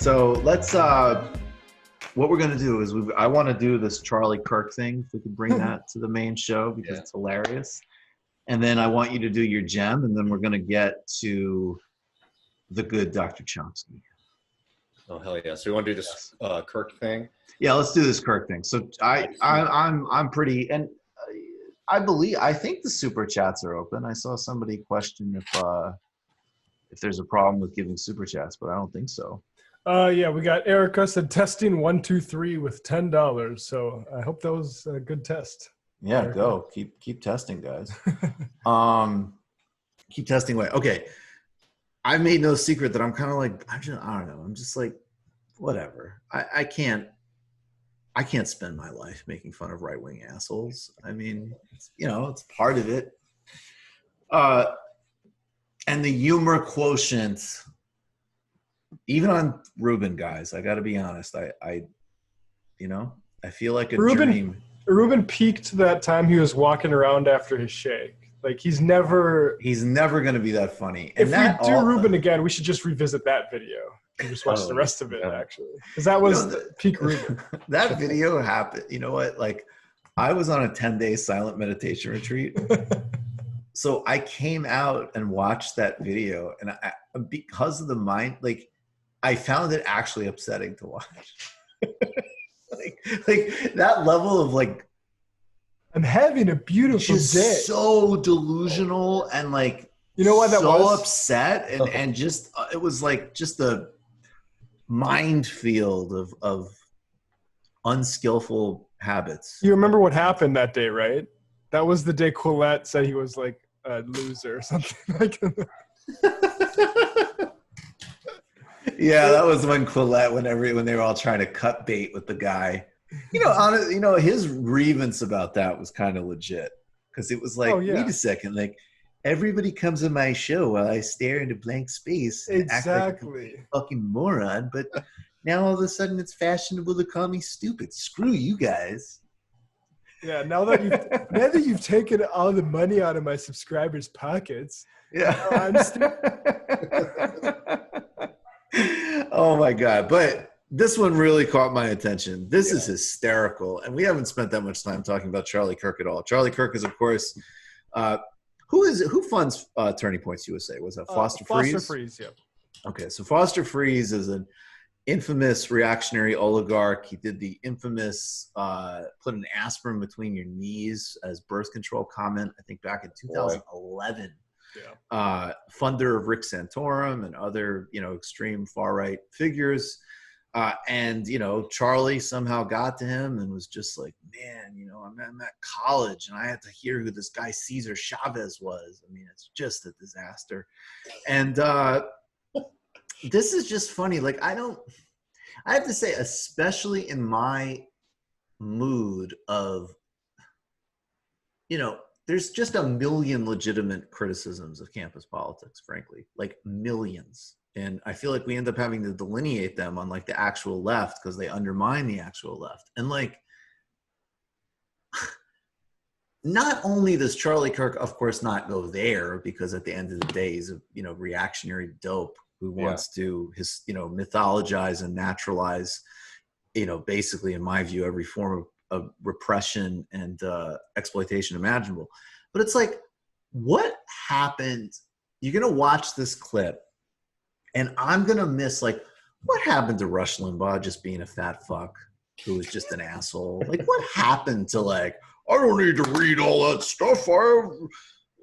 So let's what we're gonna do is I want to do this Charlie Kirk thing. If we could bring that to the main show because it's hilarious. And then I want you to do your gem, and then we're gonna get to the good Dr. Chomsky. Oh hell yeah! So we want to do this Kirk thing? Yeah, let's do this Kirk thing. So I'm pretty, and I think the super chats are open. I saw somebody question if there's a problem with giving super chats, but I don't think so. Yeah, we got Erica said testing 1 2 3 with $10. So I hope that was a good test. Yeah, Erica. Go keep testing, guys. Keep testing away. Okay, I made no secret that I'm kind of like I don't know. I'm just like whatever. I can't spend my life making fun of right-wing assholes. I mean, it's part of it. And the humor quotient, even on Ruben, guys, I got to be honest. I feel like a dream. Ruben peaked that time he was walking around after his shake. Like he's never going to be that funny. And if we do Ruben again, we should just revisit that video and just watch the rest of it, actually, because that was peak Ruben. That video happened. You know what? Like, I was on a 10-day silent meditation retreat. So I came out and watched that video, and because of the mind, like, I found it actually upsetting to watch. like that level of like, I'm having a beautiful day. So delusional and like, you know what that was? So upset and just it was like just a minefield of unskillful habits. You remember what happened that day, right? That was the day Colette said he was like a loser or something like that. Yeah, that was when Colette, when they were all trying to cut bait with the guy. His grievance about that was kind of legit because it was like, wait a second, like everybody comes on my show while I stare into blank space and act like a fucking moron, but now all of a sudden it's fashionable to call me stupid. Screw you guys. Yeah, now that you've taken all the money out of my subscribers' pockets, I'm Oh my God. But this one really caught my attention. This is hysterical. And we haven't spent that much time talking about Charlie Kirk at all. Charlie Kirk is, of course, who funds Turning Points USA? Was that Foster Freeze? Foster Freeze, yeah. Okay, so Foster Freeze is an infamous reactionary oligarch. He did the infamous put an aspirin between your knees as birth control comment, I think back in 2011. Funder of Rick Santorum and other, extreme far-right figures. And Charlie somehow got to him and was just like, man, I'm at college and I had to hear who this guy Cesar Chavez was. I mean, it's just a disaster. And this is just funny. Like, I have to say, especially in my mood of, there's just a million legitimate criticisms of campus politics, frankly, like millions. And I feel like we end up having to delineate them on like the actual left because they undermine the actual left. And like, not only does Charlie Kirk, of course, not go there because at the end of the day, he's a, reactionary dope who wants to mythologize and naturalize, basically, in my view, every form of repression and exploitation imaginable. But it's like, what happened? You're going to watch this clip and I'm going to miss, like, what happened to Rush Limbaugh just being a fat fuck who was just an asshole? Like, what happened to, like, I don't need to read all that stuff. I have,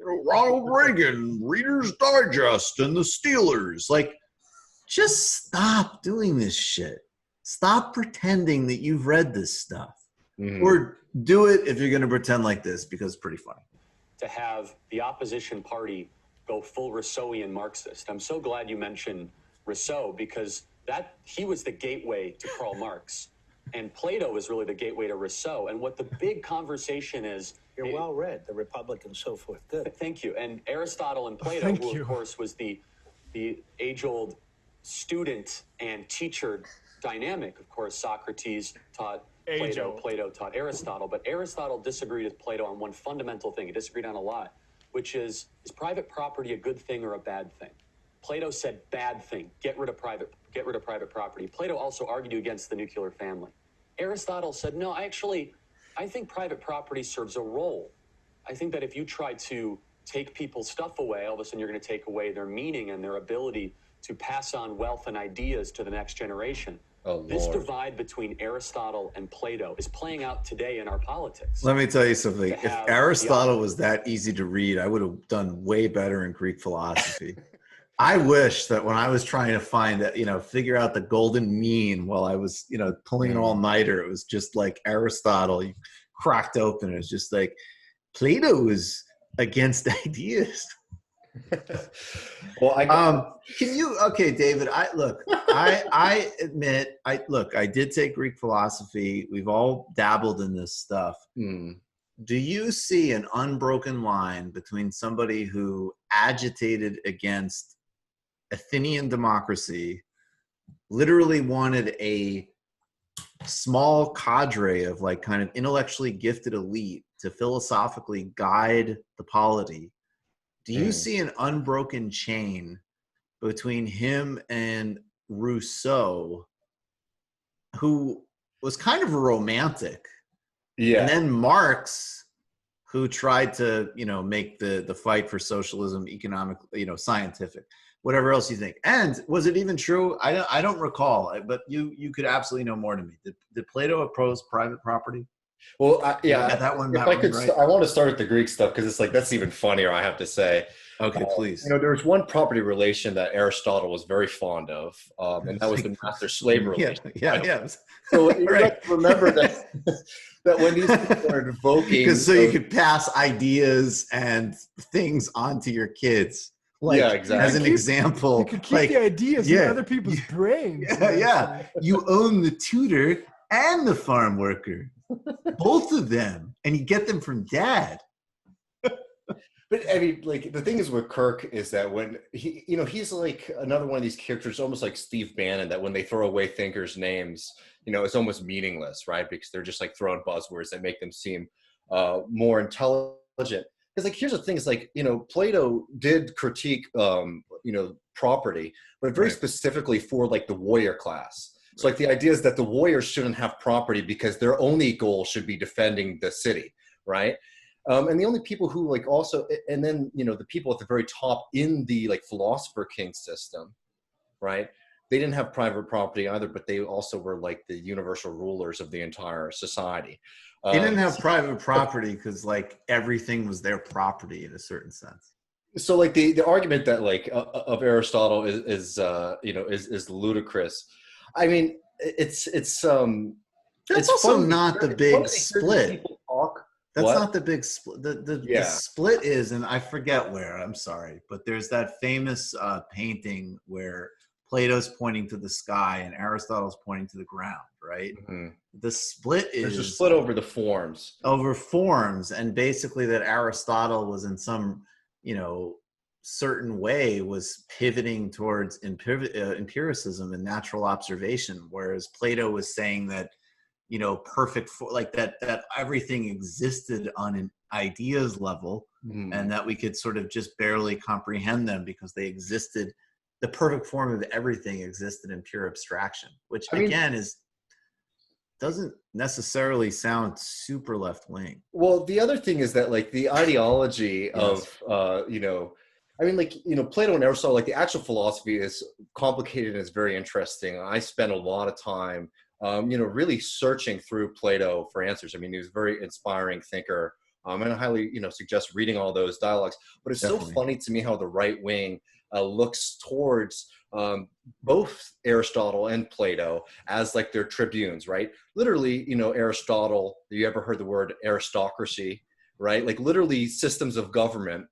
Ronald Reagan, Reader's Digest, and the Steelers. Like, just stop doing this shit. Stop pretending that you've read this stuff. Mm-hmm. Or do it if you're going to pretend like this, because it's pretty funny. To have the opposition party go full Rousseauian Marxist. I'm so glad you mentioned Rousseau because he was the gateway to Karl Marx. And Plato is really the gateway to Rousseau. And what the big conversation is... You're well read, The Republic and so forth. Good. Thank you. And Aristotle and Plato, who of course was the age-old student and teacher dynamic. Of course, Socrates taught Plato, Plato taught Aristotle, but Aristotle disagreed with Plato on one fundamental thing. He disagreed on a lot, which is private property a good thing or a bad thing? Plato said bad thing, get rid of private property. Plato also argued against the nuclear family. Aristotle said, no, I think private property serves a role. I think that if you try to take people's stuff away, all of a sudden you're going to take away their meaning and their ability to pass on wealth and ideas to the next generation. Oh, this Lord. divide between Aristotle and Plato is playing out today in our politics. Let me tell you something. To If have Aristotle was that easy to read, I would have done way better in Greek philosophy. I wish that when I was trying to find that, figure out the golden mean while I was, pulling an all-nighter, it was just like Aristotle. You cracked open. It was just like Plato was against ideas. Well, okay, David, I admit, I did take Greek philosophy. We've all dabbled in this stuff. Do you see an unbroken line between somebody who agitated against Athenian democracy, literally wanted a small cadre of like kind of intellectually gifted elite to philosophically guide the polity? Do you see an unbroken chain between him and Rousseau, who was kind of a romantic, yeah. and then Marx, who tried to, make the fight for socialism economic, scientific, whatever else you think? And was it even true? I don't recall, but you could absolutely know more than me. Did Plato oppose private property? Well, that one. If I could, right? I want to start with the Greek stuff because it's like that's even funnier. I have to say. Okay, please. There was one property relation that Aristotle was very fond of, and that was the master-slave relation. Yeah. So you have to remember that that when these people are invoking, because you could pass ideas and things onto your kids. Like, exactly. As an example, you could keep the ideas in other people's brains. Yeah. You own the tutor and the farm worker, both of them, and you get them from dad. But I mean, like the thing is with Kirk is that when he's like another one of these characters, almost like Steve Bannon, that when they throw away thinkers' names, it's almost meaningless, right? Because they're just like throwing buzzwords that make them seem more intelligent. Because like here's the thing: is like Plato did critique property, but very specifically for like the warrior class. So like the idea is that the warriors shouldn't have property because their only goal should be defending the city, right? And the only people who like also, and then, the people at the very top in the like philosopher king system, right? They didn't have private property either, but they also were like the universal rulers of the entire society. They didn't have private property because like everything was their property in a certain sense. So like the argument that like of Aristotle is ludicrous. I mean, it's that's it's also funny. not the big split. People talk. That's not the big split. The split is, and I forget where, I'm sorry, but there's that famous painting where Plato's pointing to the sky and Aristotle's pointing to the ground, right? Mm-hmm. The split is... There's a split over the forms. Over forms, and basically that Aristotle was in some, certain way was pivoting towards empiricism and natural observation, whereas Plato was saying that perfect like that everything existed on an ideas level, and that we could sort of just barely comprehend them because they existed. The perfect form of everything existed in pure abstraction, which doesn't necessarily sound super left wing. Well, the other thing is that like the ideology of Plato and Aristotle, like the actual philosophy is complicated and it's very interesting. I spent a lot of time really searching through Plato for answers. I mean, he was a very inspiring thinker, and I highly, suggest reading all those dialogues. But it's so funny to me how the right wing looks towards both Aristotle and Plato as like their tribunes, right? Literally, Aristotle, you ever heard the word aristocracy, right? Like literally systems of government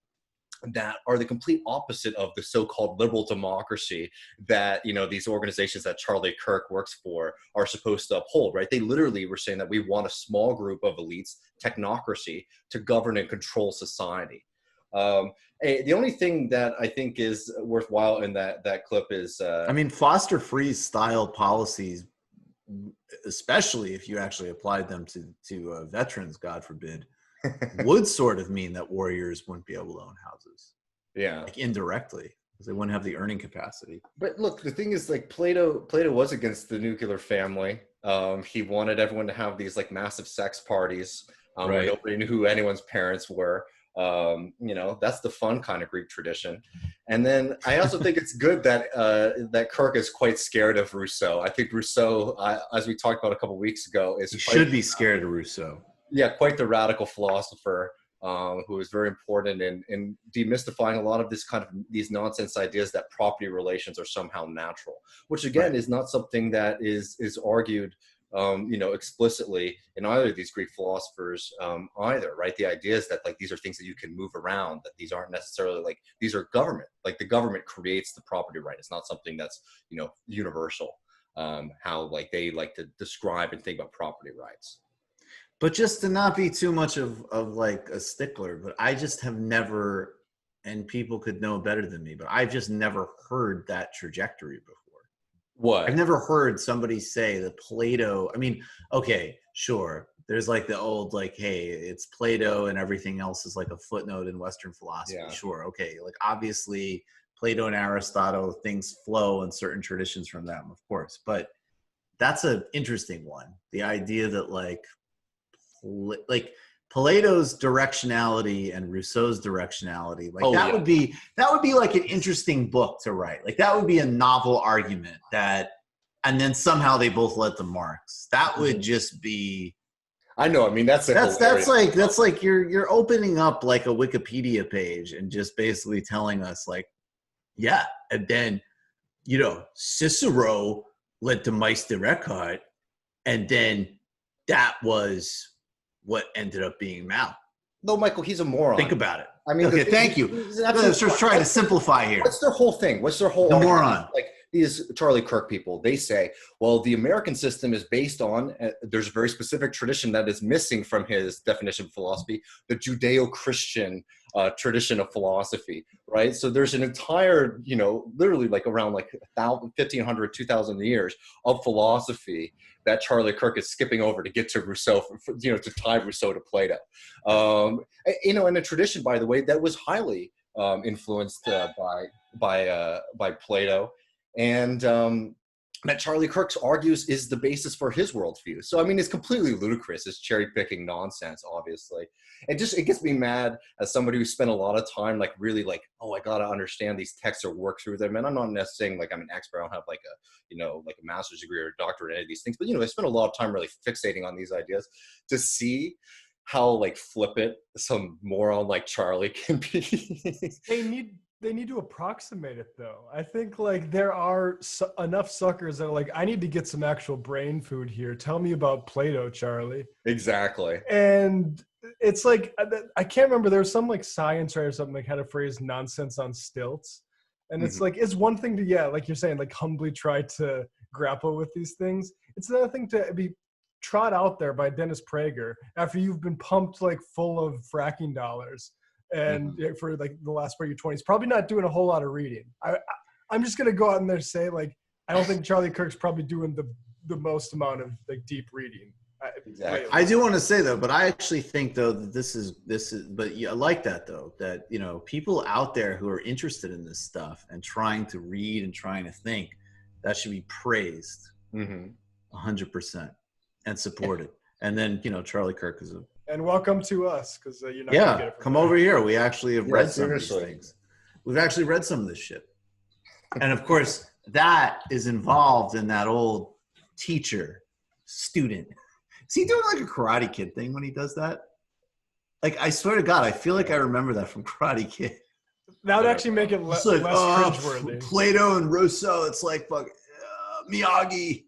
that are the complete opposite of the so-called liberal democracy that, these organizations that Charlie Kirk works for are supposed to uphold, right? They literally were saying that we want a small group of elites, technocracy, to govern and control society. The only thing that I think is worthwhile in that clip is... Foster Freeze style policies, especially if you actually applied them to veterans, God forbid, would sort of mean that warriors wouldn't be able to own houses. Yeah. Like indirectly. because they wouldn't have the earning capacity. But look, the thing is, like, Plato was against the nuclear family. He wanted everyone to have these like massive sex parties where Right. nobody knew who anyone's parents were. You know, that's the fun kind of Greek tradition. And then I also think it's good that that Kirk is quite scared of Rousseau. I think Rousseau, as we talked about a couple of weeks ago, is You should be scared of Rousseau. Yeah, quite the radical philosopher who is very important in demystifying a lot of these nonsense ideas that property relations are somehow natural, which again is not something that is argued you know, explicitly in either of these Greek philosophers either, right? The idea is that like these are things that you can move around, that these aren't necessarily like, these are government, like the government creates the property right. It's not something that's, you know, universal, how like they like to describe and think about property rights. But just to not be too much of like a stickler, but I just have never, and people could know better than me, but I've just never heard that trajectory before. What? I've never heard somebody say that Plato, I mean, okay, sure. There's like the old, like, hey, it's Plato and everything else is like a footnote in Western philosophy. Yeah. Sure. Okay. Like obviously Plato and Aristotle, things flow in certain traditions from them, of course. But that's an interesting one. The idea that like Plato's directionality and Rousseau's directionality, like that would be like an interesting book to write. Like that would be a novel argument that, and then somehow they both led to Marx. That would just be. I know. I mean, that's like you're opening up like a Wikipedia page and just basically telling us like, yeah, and then you know Cicero led to Meister Eckhart, and then that was what ended up being Mao. No, Michael, he's a moron. Think about it. I mean, okay, thank you. I was just trying to simplify here. What's their whole thing? What's their whole moron? Like these Charlie Kirk people, they say, well, the American system is based on, there's a very specific tradition that is missing from his definition of philosophy, the Judeo-Christian tradition of philosophy, right? So there's an entire, you know, literally like around like 1,500, 2,000 years of philosophy that Charlie Kirk is skipping over to get to Rousseau, you know, to tie Rousseau to Plato. You know, and a tradition, by the way, that was highly influenced by Plato, and that Charlie Kirk argues is the basis for his worldview. So, I mean, it's completely ludicrous. It's cherry-picking nonsense, obviously. It gets me mad as somebody who spent a lot of time, like, really, like, oh, I got to understand these texts or work through them. And I'm not necessarily saying, like, I'm an expert. I don't have, like, you know, like a master's degree or a doctorate in any of these things. But, you know, I spent a lot of time really fixating on these ideas to see how, like, flippant some moron like Charlie can be. They need to approximate it, though. I think like there are enough suckers that are like, I need to get some actual brain food here. Tell me about Plato, Charlie. Exactly. And it's like, I can't remember. There was some like science writer or something like had a phrase nonsense on stilts. And it's like, it's one thing to, yeah, like you're saying, like humbly try to grapple with these things. It's another thing to be trot out there by Dennis Prager after you've been pumped like full of fracking dollars. And for like the last part of your 20s, probably not doing a whole lot of reading. I'm just going to go out in there and say, like, I don't think Charlie Kirk's probably doing the most amount of like deep reading. Exactly. I do want to say though, but I actually think though that this is, but yeah, I like that though, that, you know, people out there who are interested in this stuff and trying to read and trying to think, that should be praised 100% and supported. And then, you know, Charlie Kirk is and welcome to us, because you're not gonna get it come over here. We actually have read some of these things. We've actually read some of this shit. And of course, that is involved in that old teacher student. Is he doing like a Karate Kid thing when he does that? Like, I swear to God, I feel like I remember that from Karate Kid. That would actually make it less cringeworthy. Plato and Rousseau, it's like fuck Miyagi.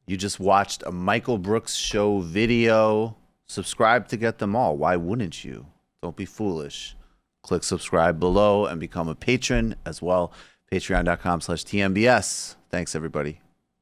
You just watched a Michael Brooks Show video. Subscribe to get them all. Why wouldn't you? Don't be foolish. Click subscribe below and become a patron as well. Patreon.com/TMBS. Thanks, everybody.